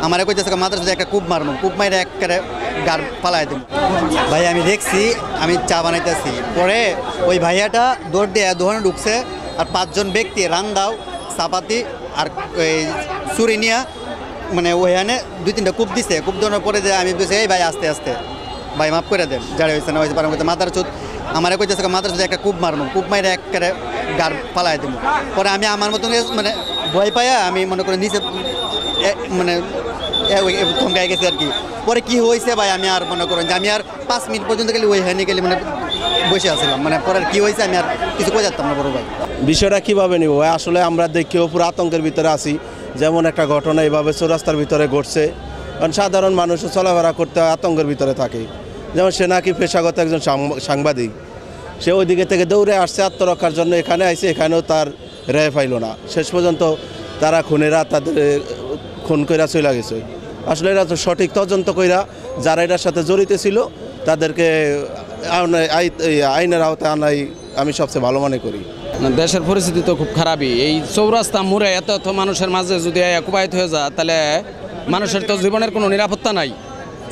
আমার কইতেছে মাদ্রাসাতে একটা কূপ মারবো, কূপ মাইরে একেবারে গার পালাই দেব। ভাই আমি দেখছি, আমি চা বানাইতেছি, পরে ওই ভাইয়াটা দৌড় দিয়ে দোকানে ঢুকছে, আর 5 জন ব্যক্তি রান্দাও চাপাতি আর ওই চুরি নিয়ে মানে ওইখানে 2-3টা কূপ দিছে। কূপ দেওয়ার পরে যে আমি বলছি এই ভাই আস্তে আস্তে ভাই মাফ করে দেন, যারা হয়েছে না হয়েছে পারেন করতে মাথার চোদ আমার কইতেছে মাদ্রাসাতে একটা কূপ মারবো, কূপ মাইরে একেবারে গার পালাই দেবো। পরে আমি আমার মতন মানে ভয় পাইয়া আমি মনে করি নিচে মানে থমকাই গেছে আর কি। পরে কি হয়েছে ভাই আমি আর মনে করেন যে আমি আর 5 মিনিট পর্যন্ত গেলে ওইখানে গেলে মানে বসে আসছিলাম, মানে পরে কি হয়েছে আমি আর কিছু কই যাচ্তাম না বড় ভাই। বিষয়টা কীভাবে নিব আসলে আমরা দেখিও পুরো আতঙ্কের ভিতরে আছি। যেমন একটা ঘটনা এইভাবে চৌরাস্তার ভিতরে ঘটছে, কারণ সাধারণ মানুষ চলাফেরা করতে আতঙ্কের ভিতরে থাকে। যেমন সে নাকি পেশাগত একজন সাংবাদিক, সে ওই দিকে থেকে দৌড়ে আসছে আত্মরক্ষার জন্য, এখানে আইসে, এখানেও তার রেহাই পাইল না। শেষ পর্যন্ত তারা খুনেরা তাদের খুন কইরা চলে গেছে। আসলে এরা তো সঠিক তদন্ত কইরা যারা এটার সাথে জড়িত ছিল তাদেরকে আইনের আওতায় আনাই আমি সবচেয়ে ভালো মনে করি। দেশের পরিস্থিতি তো খুব খারাপই। এই চৌরাস্তা মোড়ে এত মানুষের মাঝে যদি কুবাইত হয়ে যায়, তাহলে মানুষের তো জীবনের কোনো নিরাপত্তা নাই,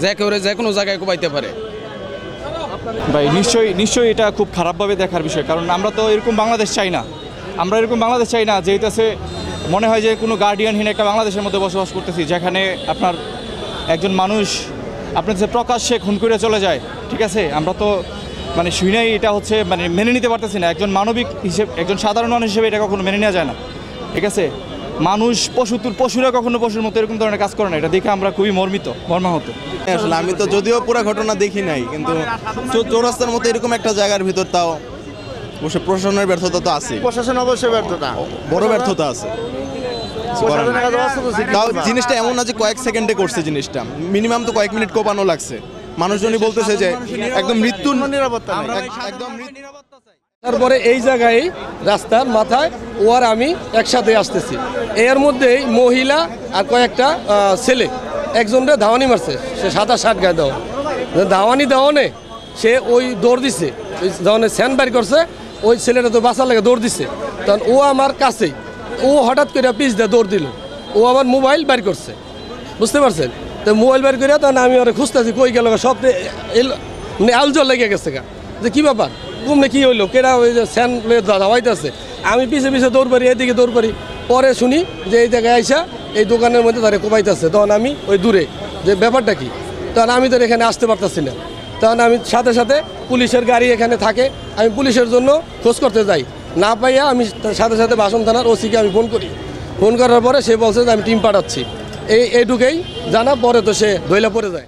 যে কেউ যে কোনো জায়গায় কুবাইতে পারে। ভাই নিশ্চয়ই এটা খুব খারাপভাবে দেখার বিষয়, কারণ আমরা তো এরকম বাংলাদেশ চাই না। আমরা এরকম বাংলাদেশ চাই না যেটাতে মনে হয় যে কোনো গার্ডিয়ানহীন একটা বাংলাদেশের মধ্যে বসবাস করতেছি, যেখানে আপনার একজন মানুষ আপনার যে প্রকাশ্যে খুন করে চলে যায়। ঠিক আছে, আমরা তো মানে শুনেই এটা হচ্ছে মানে মেনে নিতে পারতেছি না। একজন মানবিক হিসেবে, একজন সাধারণ মানুষ হিসেবে এটা কখনো মেনে নেওয়া যায় না। ঠিক আছে, মানুষ পশুরা কখনো পশুর মতো এরকম ধরনের কাজ করে না। এটা দেখে আমরা খুবই মর্মাহত। আসলে আমি তো যদিও পুরো ঘটনা দেখি নাই, কিন্তু চৌরাস্তার মতো এরকম একটা জায়গার ভিতর তাও অবশ্য প্রশাসনের ব্যর্থতা তো আছে। প্রশাসন অবশ্যই ব্যর্থতা, বড় ব্যর্থতা আছে। তাও জিনিসটা এমন না যে কয়েক সেকেন্ডে করছে, জিনিসটা মিনিমাম তো কয়েক মিনিট কোপানো লাগছে। মানুষজনই বলতেছে যে একদম মৃত্যুর নিরাপত্তা, একদম তারপরে এই জায়গায় রাস্তার মাথায় ও আর আমি একসাথে আসতেছি, এর মধ্যেই মহিলা আর কয়েকটা ছেলে একজনটা ধাওয়ানি মারছে, সে 27-60 গায়ে ধাওয়ানি দেওয়ানে সে ওই দৌড় দিছে, ওই ধরনের স্যান্ড বাইর করছে, ওই ছেলেটা তো বাঁচার লাগে দৌড় দিছে। তখন ও আমার কাছেই, ও হঠাৎ করে পিছ দিয়ে দৌড় দিল, ও আমার মোবাইল বাইর করছে, বুঝতে পারছেন? তো মোবাইল বাইর করে তখন আমি ওরা খুঁজতেছি কই গেল, সব মানে আলজল লেগে গেছে গা, যে কী ব্যাপার ঘুমনে কী হইলো, কেরা ওই যে স্যান ধাওয়াইতেছে। আমি পিছে দৌড় পারি, এদিকে দৌড় পারি, পরে শুনি যে এই জায়গায় আইসা এই দোকানের মধ্যে তারা কোপাইতেছে। তখন আমি ওই দূরে যে ব্যাপারটা কি, তখন আমি তো এখানে আসতে পারতেছি না। তখন আমি সাথে পুলিশের গাড়ি এখানে থাকে, আমি পুলিশের জন্য খোঁজ করতে যাই, না পাইয়া আমি সাথে বাসন থানার ওসিকে আমি ফোন করি। ফোন করার পরে সে বলছে যে আমি টিম পাঠাচ্ছি, এইটুকুই জানা, পরে তো সে ধইলা পড়ে যায়।